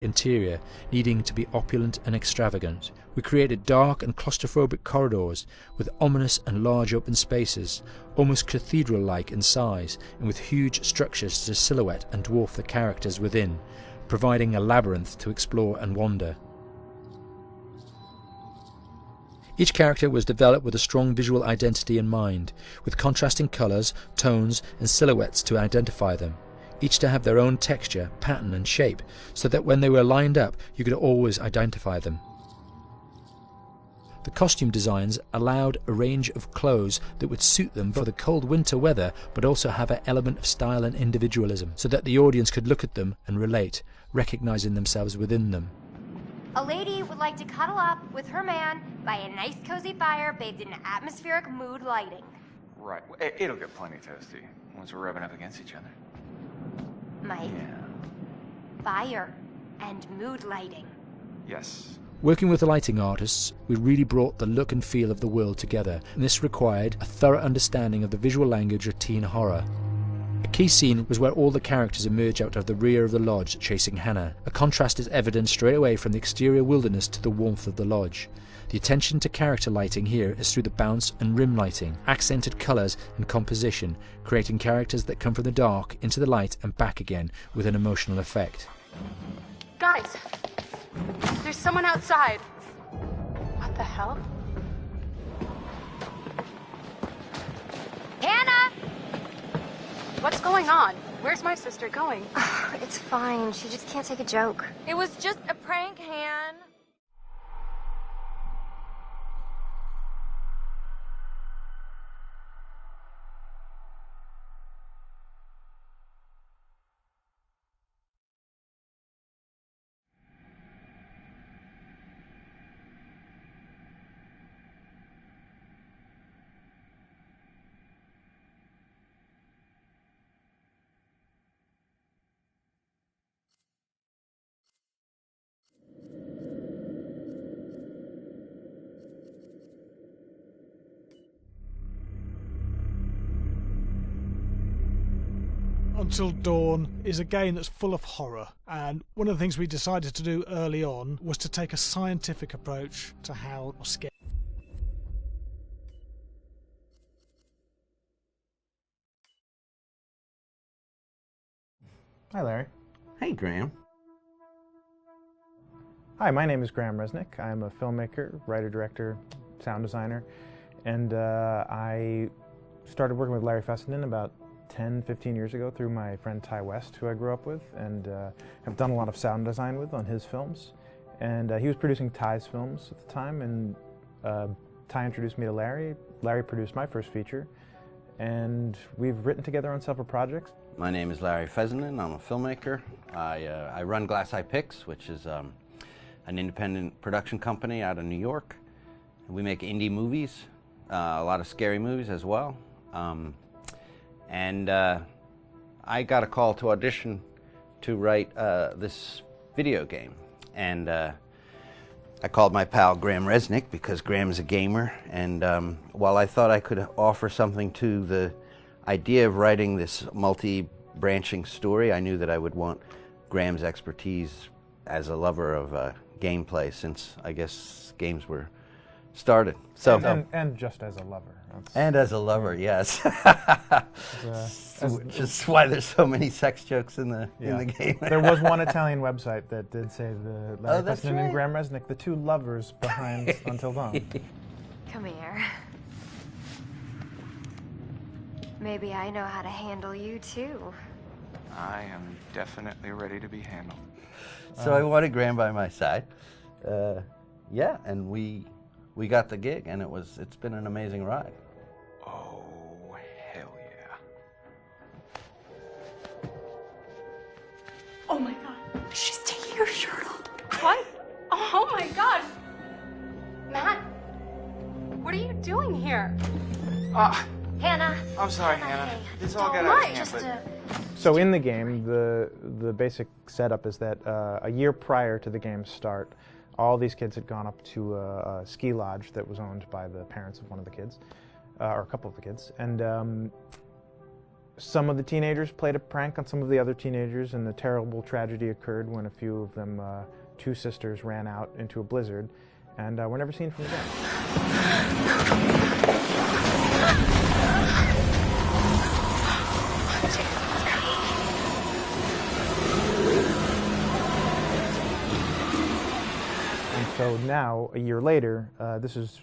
interior needing to be opulent and extravagant. We created dark and claustrophobic corridors with ominous and large open spaces, almost cathedral-like in size, and with huge structures to silhouette and dwarf the characters within, providing a labyrinth to explore and wander. Each character was developed with a strong visual identity in mind, with contrasting colours, tones and silhouettes to identify them, each to have their own texture, pattern and shape, so that when they were lined up you could always identify them. The costume designs allowed a range of clothes that would suit them for the cold winter weather, but also have an element of style and individualism, so that the audience could look at them and relate, recognizing themselves within them. A lady would like to cuddle up with her man by a nice cozy fire bathed in atmospheric mood lighting. Right. It'll get plenty toasty once we're rubbing up against each other. Mike? Yeah. Fire and mood lighting. Yes. Working with the lighting artists, we really brought the look and feel of the world together, and this required a thorough understanding of the visual language of teen horror. A key scene was where all the characters emerge out of the rear of the lodge chasing Hannah. A contrast is evident straight away from the exterior wilderness to the warmth of the lodge. The attention to character lighting here is through the bounce and rim lighting, accented colours and composition, creating characters that come from the dark into the light and back again with an emotional effect. Guys, there's someone outside. What the hell? Hannah! What's going on? Where's my sister going? It's fine. She just can't take a joke. It was just a prank, Han. Until Dawn is a game that's full of horror, and one of the things we decided to do early on was to take a scientific approach to how scary. Hi, Larry. Hey, Graham. Hi, my name is Graham Resnick. I'm a filmmaker, writer, director, sound designer, and I started working with Larry Fessenden about 10-15 years ago through my friend Ty West, who I grew up with, and have done a lot of sound design with on his films. And he was producing Ty's films at the time, and Ty introduced me to Larry. Larry produced my first feature, and we've written together on several projects. My name is Larry Fessenden. I'm a filmmaker. I run Glass Eye Pix, which is an independent production company out of New York. We make indie movies, a lot of scary movies as well. And I got a call to audition to write this video game. And I called my pal Graham Resnick because Graham is a gamer. And while I thought I could offer something to the idea of writing this multi-branching story, I knew that I would want Graham's expertise as a lover of gameplay, since I guess games were started. So and just as a lover. And as a lover, yes. Just why there's so many sex jokes in the game. There was one Italian website that did say the Larry Fessenden right. and Graham Resnick, the two lovers behind Until Dawn. Come here. Maybe I know how to handle you too. I am definitely ready to be handled. So I wanted Graham by my side. Yeah, and we got the gig, and it's been an amazing ride. Oh, hell yeah. Oh my god, she's taking her shirt off. What? Oh my god. Matt, what are you doing here? Hannah. I'm sorry, Hannah. This all got What? out of hand, but... So in the game, the basic setup is that a year prior to the game's start, all these kids had gone up to a ski lodge that was owned by the parents of one of the kids, or a couple of the kids, and Some of the teenagers played a prank on some of the other teenagers, and a terrible tragedy occurred when a few of them, 2 sisters, ran out into a blizzard, and were never seen from again. And so now, a year later, this is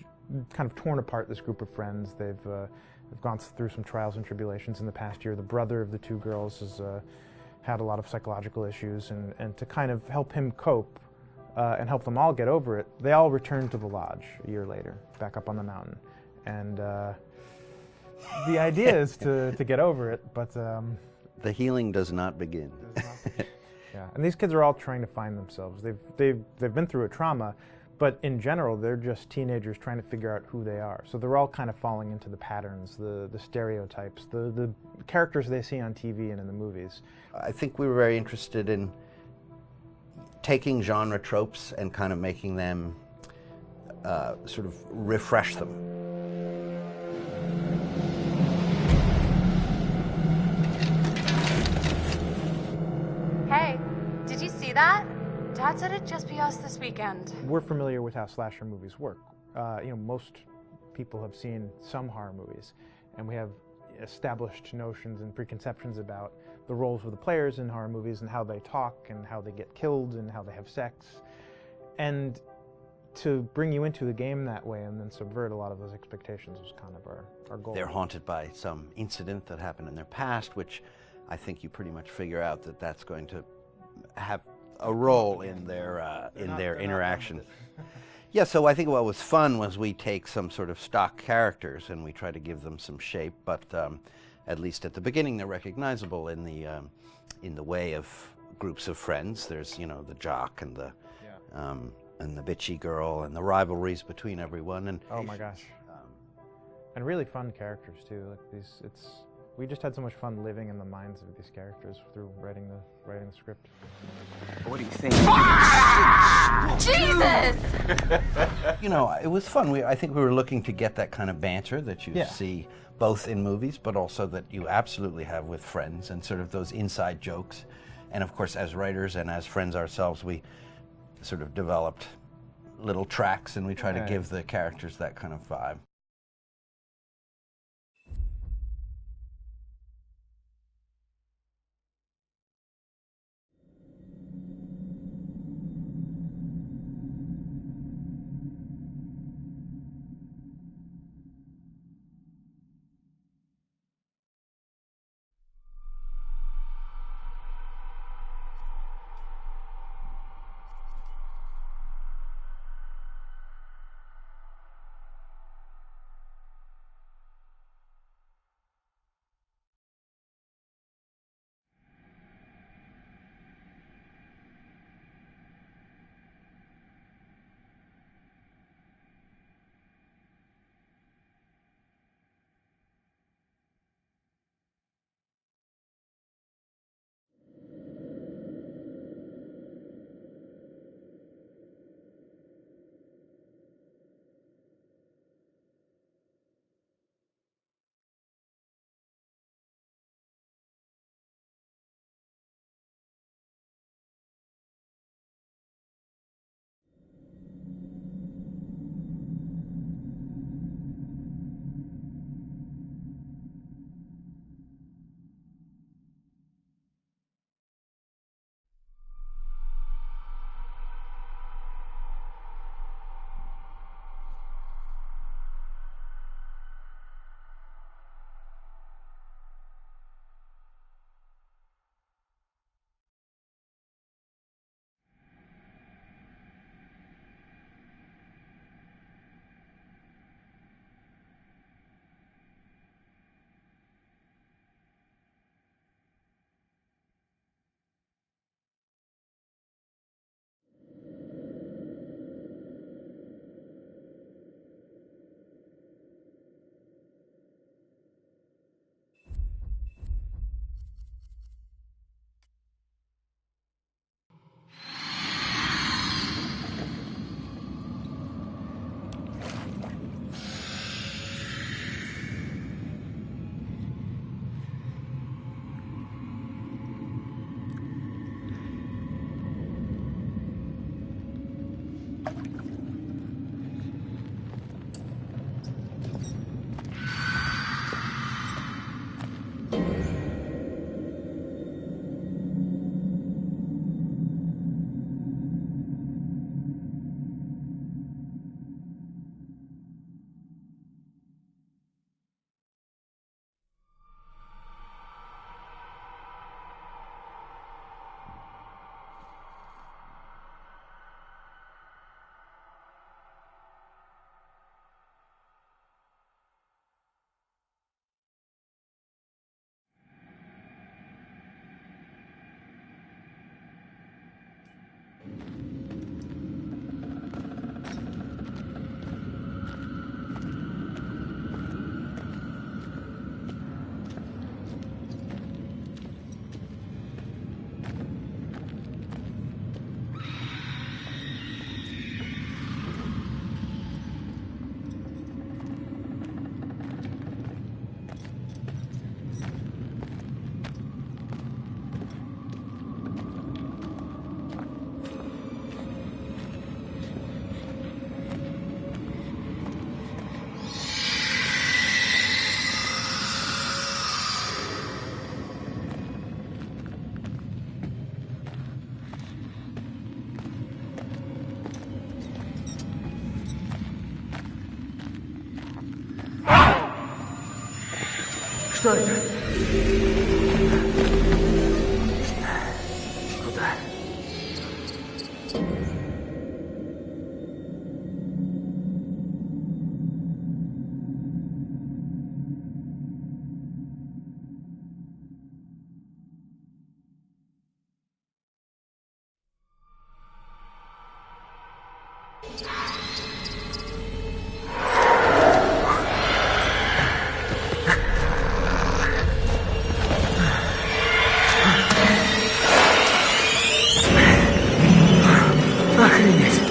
kind of torn apart, this group of friends. They've gone through some trials and tribulations in the past year. The brother of the 2 girls has had a lot of psychological issues, and to kind of help him cope and help them all get over it, they all returned to the lodge a year later, back up on the mountain. And the idea is to get over it, but... the healing does not begin. Yeah, and these kids are all trying to find themselves. They've been through a trauma, but in general, they're just teenagers trying to figure out who they are. So they're all kind of falling into the patterns, the stereotypes, the characters they see on TV and in the movies. I think we were very interested in taking genre tropes and kind of making them sort of refresh them. Hey, did you see that? Dad said it'd just be us this weekend. We're familiar with how slasher movies work. Most people have seen some horror movies, and we have established notions and preconceptions about the roles of the players in horror movies and how they talk and how they get killed and how they have sex. And to bring you into the game that way and then subvert a lot of those expectations was kind of our goal. They're haunted by some incident that happened in their past, which I think you pretty much figure out that that's going to have a role in their interaction. Yeah, so I think what was fun was we take some sort of stock characters and we try to give them some shape, but at least at the beginning they're recognizable in the way of groups of friends. There's, you know, the jock and the bitchy girl and the rivalries between everyone. And oh my gosh, and really fun characters too. Like we just had so much fun living in the minds of these characters through writing the script. What do you think? Jesus! You know, it was fun. I think we were looking to get that kind of banter that you see both in movies, but also that you absolutely have with friends, and sort of those inside jokes. And of course, as writers and as friends ourselves, we sort of developed little tracks, and we try to give the characters that kind of vibe. Что это? Куда? Охренеть!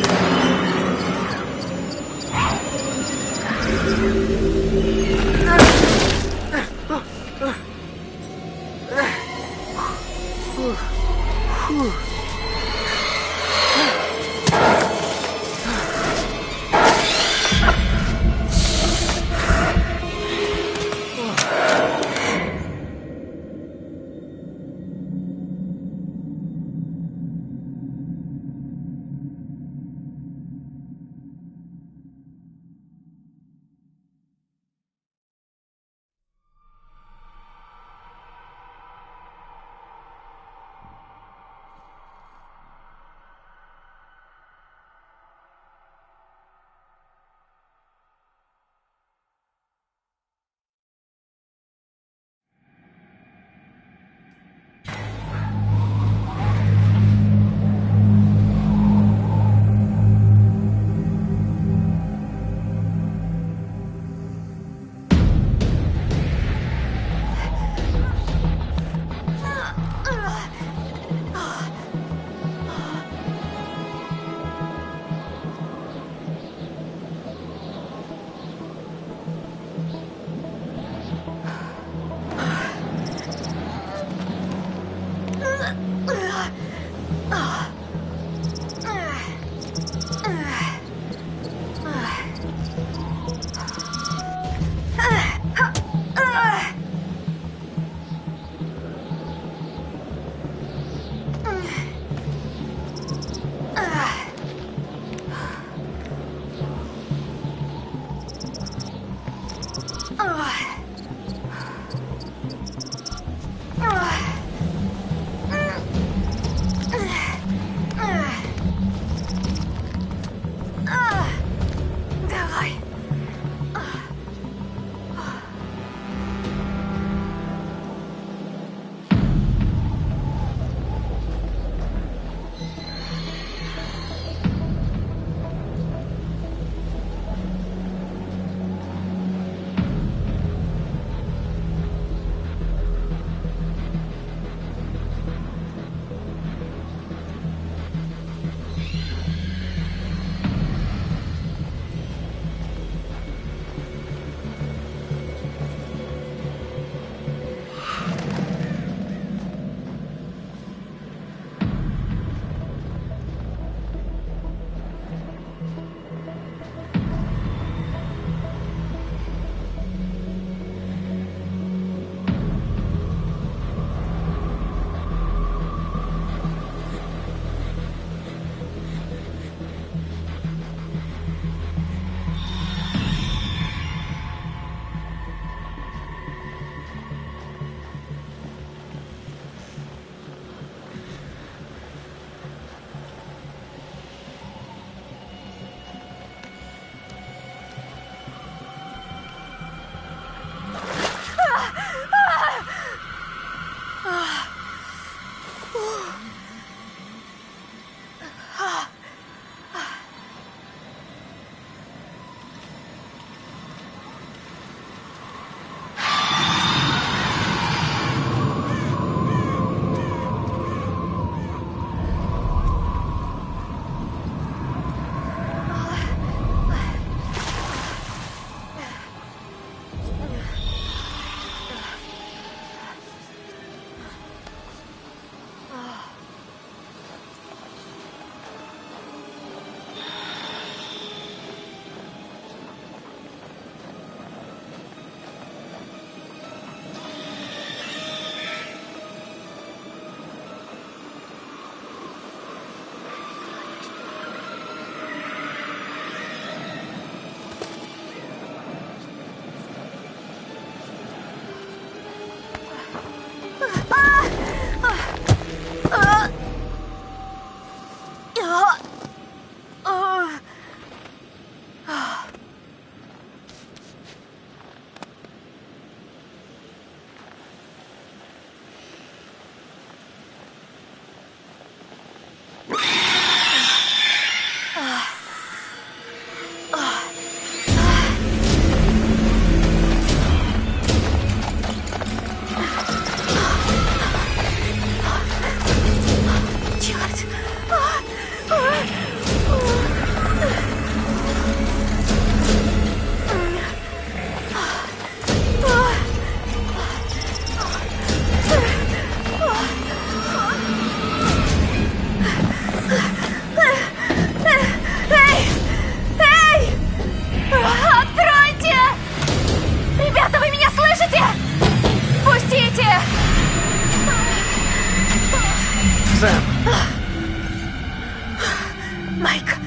Майк.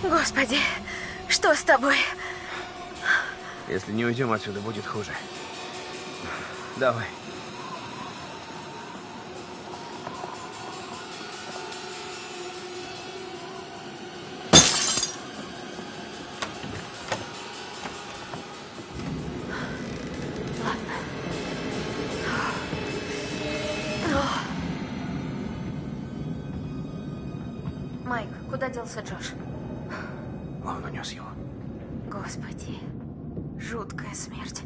Господи, что с тобой? Если не уйдем отсюда, будет хуже. Давай. Майк, куда делся Джош? Он унес его. Господи, жуткая смерть.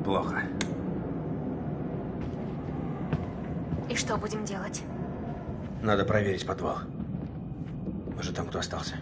Плохо. И что будем делать? Надо проверить подвал. Может, там кто остался.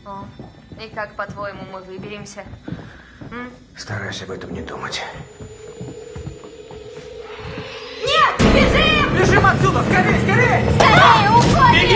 О, и как, по-твоему, мы выберемся? Старайся об этом не думать. Нет, бежим! Бежим отсюда! Скорее, скорее! Скорее, уходим!